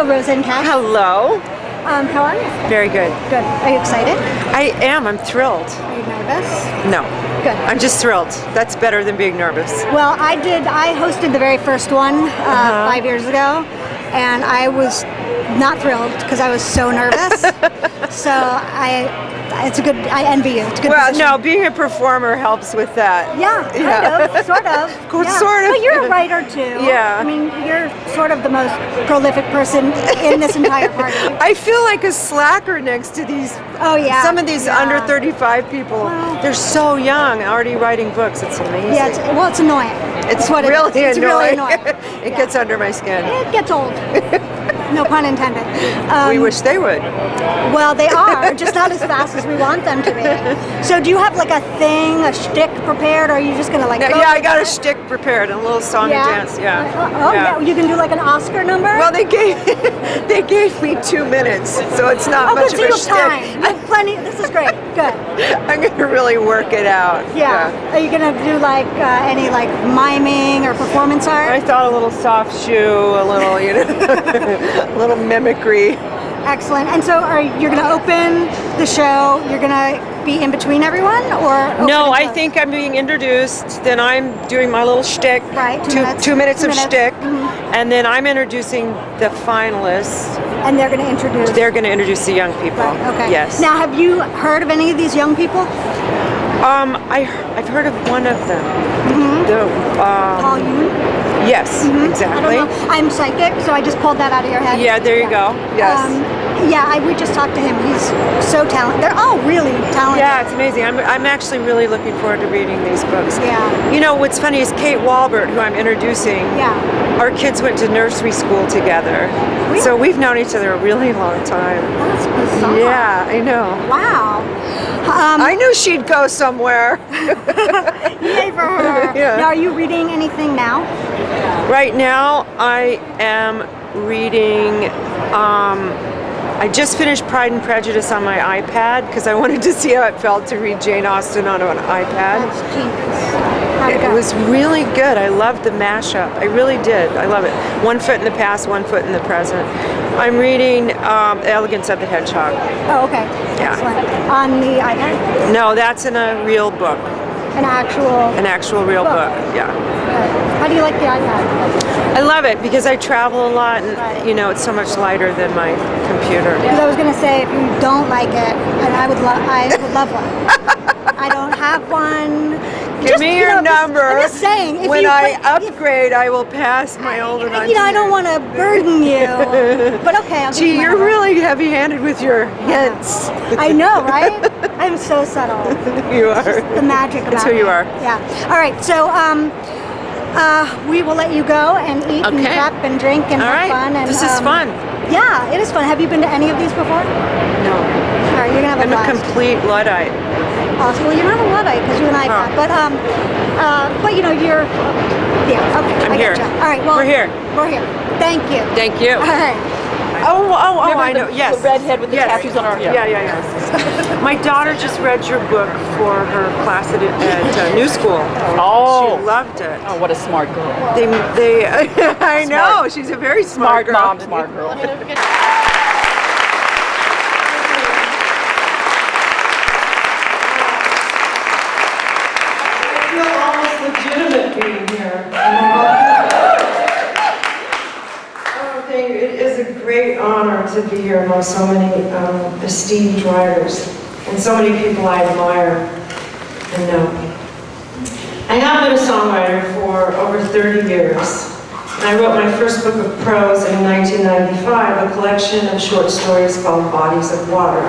Hello, Rosanne Cash. Hello. How are you? Very good. Good. Are you excited? I am. I'm thrilled. Are you nervous? No. Good. I'm just thrilled. That's better than being nervous. Well, I hosted the very first one 5 years ago, and I was not thrilled because I was so nervous. So I envy you. It's a good position. No, being a performer helps with that. Yeah, kind of, sort of. Yeah. Sort of. But you're a writer too. Yeah. I mean, you're sort of the most prolific person in this entire party. I feel like a slacker next to these. Oh yeah. Some of these under 35 people. Well, they're so young, already writing books. It's amazing. Yeah. It's annoying. It's what really it is. It's annoying. really annoying. It gets under my skin. It gets old. No pun intended. We wish they would. Well, they are, just not as fast as we want them to be. So do you have like a thing, a shtick prepared, or are you just going to like Yeah, I got a shtick prepared, a little song and dance, yeah. You can do like an Oscar number? Well, they gave me 2 minutes, so it's not much of a shtick. Time. You have plenty. This is great. Good. I'm going to really work it out. Yeah. Are you going to do like any like miming or performance art? I thought a little soft shoe, a little, a little mimicry. Excellent. And so you're going to open the show, you're going to be in between everyone, or? No, I think I'm being introduced, then I'm doing my little shtick. Right, 2 minutes of shtick, and then I'm introducing the finalists. And they're going to introduce? They're going to introduce the young people. Right, okay. Yes. Now, have you heard of any of these young people? I've heard of one of them. Paul Yoon? Yes, exactly. I don't know. I'm psychic, so I just pulled that out of your head. Yeah, there you go. Yes. We just talked to him. He's so talented. They're all really talented. Yeah, it's amazing. I'm actually really looking forward to reading these books. Yeah. You know, what's funny is Kate Walbert, who I'm introducing, our kids went to nursery school together. Really? So we've known each other a really long time. That's bizarre. Yeah, I know. Wow. I knew she'd go somewhere. Yay for her. Yeah. Now, are you reading anything now? Right now, I am reading, I just finished Pride and Prejudice on my iPad because I wanted to see how it felt to read Jane Austen on an iPad. That's genius. It was really good. I loved the mashup. I really did. I love it. One foot in the past, one foot in the present. I'm reading Elegance of the Hedgehog. Oh, okay. Yeah. Excellent. On the iPad? No, that's in a real book. An actual real book, yeah. How do you like the iPad? I love it because I travel a lot and it's so much lighter than my computer. Because I was going to say, if you don't like it, and I would love one. I don't have one. Give me your number. I'm just saying. When I upgrade, I will pass my old one on to you. I don't want to burden you. But okay, I'll give you my you're number. really heavy-handed with your hints. I know, right? I'm so subtle. You are. It's just the magic about That's who you are. Yeah. All right, so we will let you go and eat and prep and drink and have fun. And, this is fun. Yeah, it is fun. Have you been to any of these before? No. All right, you're going to have a blast. I'm a complete Luddite. Awesome. Well, you're not a Luddite because you're an iPad, but you're. Yeah. Okay. I'm here. All right. Well, we're here. We're here. Thank you. Thank you. All right. Oh! I know. Yes. The redhead with the tattoos on her. Yeah. My daughter just read your book for her class at New School. Oh. She loved it. Oh, what a smart girl. I know. She's a very smart girl. Mom, smart girl. Legitimate being here. It is a great honor to be here among so many esteemed writers and so many people I admire and know. I have been a songwriter for over 30 years. And I wrote my first book of prose in 1995, a collection of short stories called Bodies of Water.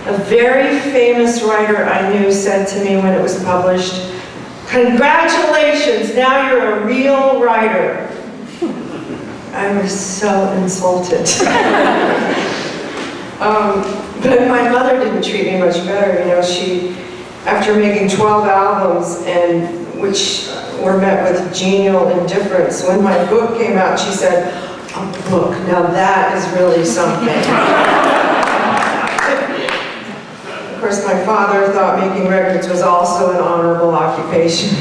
A very famous writer I knew said to me when it was published, "Congratulations, now you're a real writer." I was so insulted. But my mother didn't treat me much better. She, after making 12 albums, and which were met with genial indifference, when my book came out, she said, "A book, now that is really something." Of course, my father thought making records was also an honorable occupation.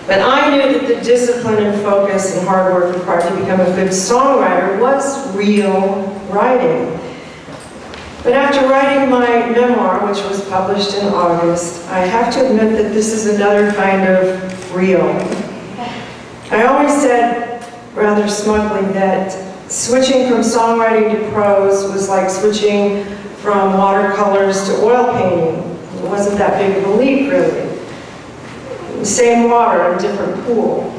But I knew that the discipline and focus and hard work required to become a good songwriter was real writing. But after writing my memoir, which was published in August, I have to admit that this is another kind of real. I always said, rather smugly, that switching from songwriting to prose was like switching from watercolors to oil painting. It wasn't that big of a leap, really. Same water, a different pool.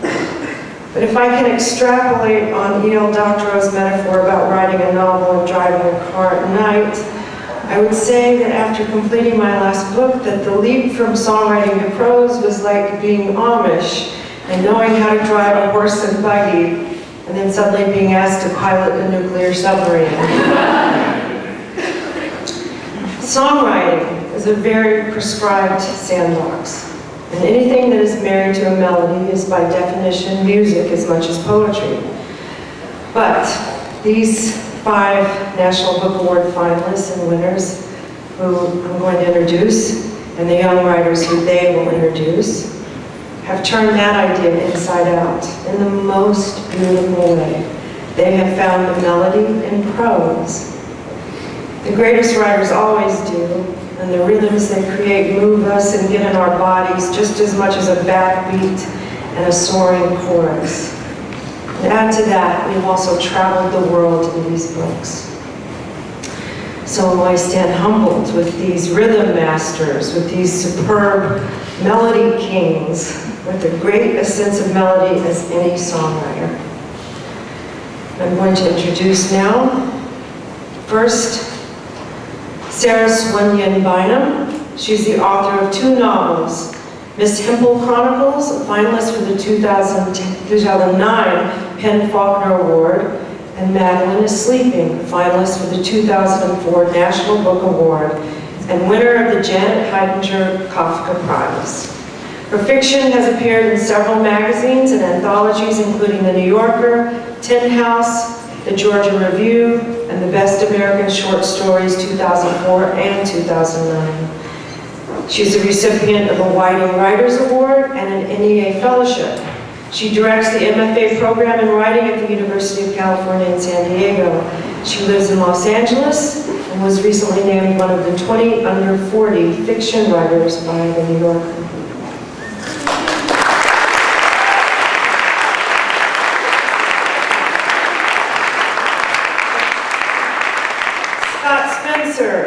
But if I can extrapolate on E.L. Doctorow's metaphor about writing a novel and driving a car at night, I would say that after completing my last book, that the leap from songwriting to prose was like being Amish and knowing how to drive a horse and buggy, and then suddenly being asked to pilot a nuclear submarine. Songwriting is a very prescribed sandbox. And anything that is married to a melody is by definition music as much as poetry. But these 5 National Book Award finalists and winners who I'm going to introduce, and the young writers who they will introduce, have turned that idea inside out in the most beautiful way. They have found the melody in prose. The greatest writers always do, and the rhythms they create move us and get in our bodies just as much as a backbeat and a soaring chorus. And add to that, we've also traveled the world in these books. So I stand humbled with these rhythm masters, with these superb melody kings, with as great a sense of melody as any songwriter. I'm going to introduce now, first, Sarah Swinyon Bynum. She's the author of 2 novels, Miss Hempel Chronicles, a finalist for the 2009 PEN/Faulkner Award, and Madeline is Sleeping, a finalist for the 2004 National Book Award, and winner of the Janet Heidinger Kafka Prize. Her fiction has appeared in several magazines and anthologies, including The New Yorker, Tin House, the Georgia Review, and the Best American Short Stories 2004 and 2009. She's a recipient of a Whiting Writers Award and an NEA Fellowship. She directs the MFA program in writing at the University of California in San Diego. She lives in Los Angeles and was recently named one of the 20 under 40 fiction writers by The New Yorker.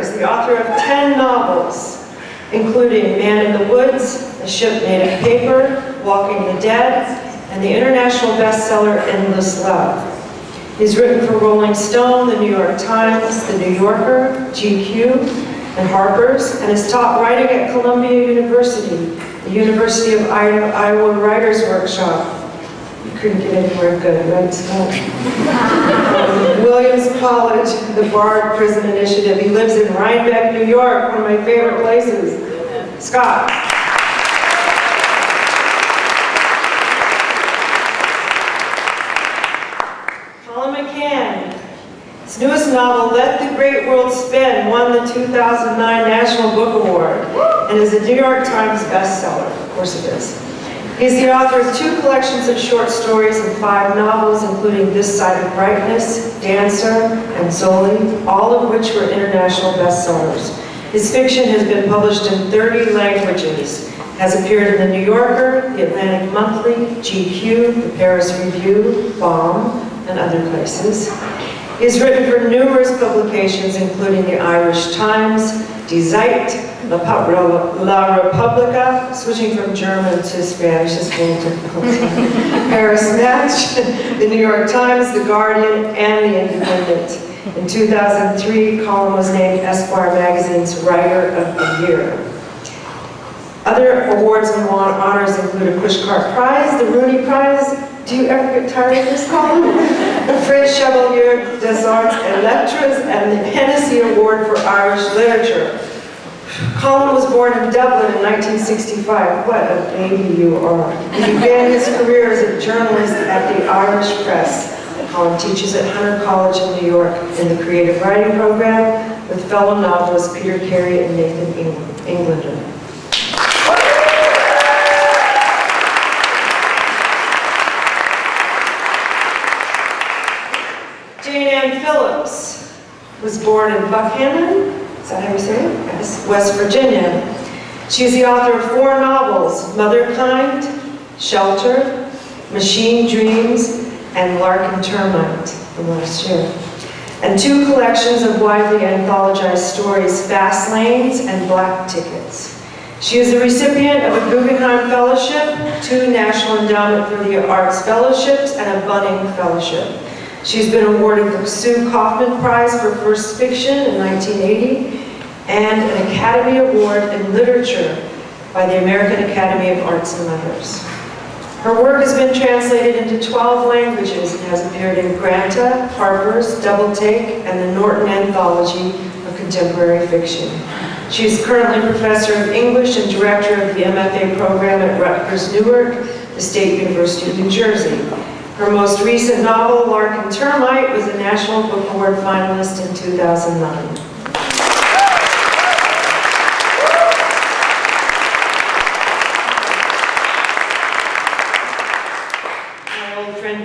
Is the author of 10 novels, including Man in the Woods, A Ship Made of Paper, Walking the Dead, and the international bestseller Endless Love. He's written for Rolling Stone, the New York Times, the New Yorker, GQ, and Harper's, and has taught writing at Columbia University, the University of Iowa Writers Workshop. You couldn't get anywhere good, right, Scott? Williams College, the Bard Prison Initiative. He lives in Rhinebeck, New York, one of my favorite places. Scott. Colin McCann. His newest novel, Let the Great World Spin, won the 2009 National Book Award and is a New York Times bestseller. Of course it is. He's the author of 2 collections of short stories and 5 novels, including This Side of Brightness, Dancer, and Zoli, all of which were international bestsellers. His fiction has been published in 30 languages, has appeared in The New Yorker, The Atlantic Monthly, GQ, The Paris Review, Bomb, and other places. He has written for numerous publications, including the Irish Times, Die Zeit, La Repubblica, switching from German to Spanish is a little difficult. Paris Match, the New York Times, The Guardian, and The Independent. In 2003, Colin was named Esquire Magazine's Writer of the Year. Other awards and honors include a Pushcart Prize, the Rooney Prize. Do you ever get tired of this, Colin? The Fritz Chevalier des Arts et Lettres, and the Hennessy Award for Irish Literature. Colin was born in Dublin in 1965. What a baby you are. He began his career as a journalist at the Irish Press. Colin teaches at Hunter College in New York in the creative writing program with fellow novelists Peter Carey and Nathan Englander. Jane Ann Phillips was born in Buckhannon, is that how you say it? Yes, West Virginia. She is the author of 4 novels, Motherkind, Shelter, Machine Dreams, and Lark and Termite from last year, and 2 collections of widely anthologized stories, Fast Lanes and Black Tickets. She is the recipient of a Guggenheim Fellowship, 2 National Endowment for the Arts Fellowships, and a Bunning Fellowship. She's been awarded the Sue Kaufman Prize for First Fiction in 1980, and an Academy Award in Literature by the American Academy of Arts and Letters. Her work has been translated into 12 languages and has appeared in Granta, Harper's, Double Take, and the Norton Anthology of Contemporary Fiction. She is currently Professor of English and Director of the MFA program at Rutgers Newark, the State University of New Jersey. Her most recent novel, Lark and Termite, was a National Book Award finalist in 2009.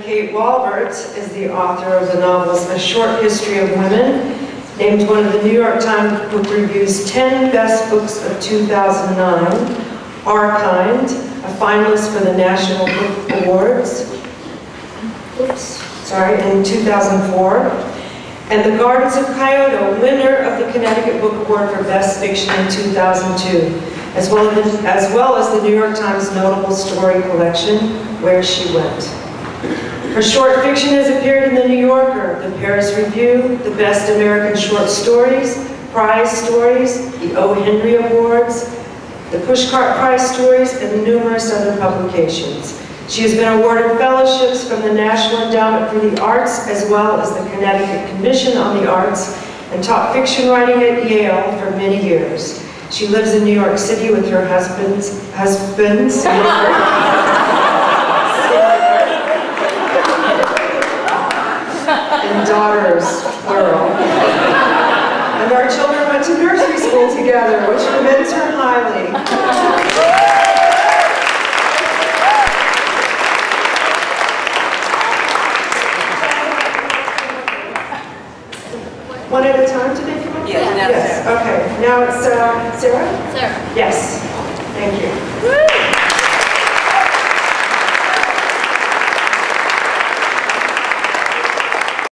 Kate Walbert is the author of the novels A Short History of Women, named one of the New York Times Book Review's 10 Best Books of 2009, Our Kind, a finalist for the National Book Awards, in 2004, and The Gardens of Kyoto, winner of the Connecticut Book Award for Best Fiction in 2002, as well as the New York Times Notable Story Collection, Where She Went. Her short fiction has appeared in The New Yorker, the Paris Review, the Best American Short Stories, Prize Stories, the O. Henry Awards, the Pushcart Prize Stories, and numerous other publications. She has been awarded fellowships from the National Endowment for the Arts, as well as the Connecticut Commission on the Arts, and taught fiction writing at Yale for many years. She lives in New York City with her husbands and daughters, plural. And our children went to nursery school together, which commends her highly. One at a time today? Yes, okay. Now it's Sarah? Sarah. Yes, thank you.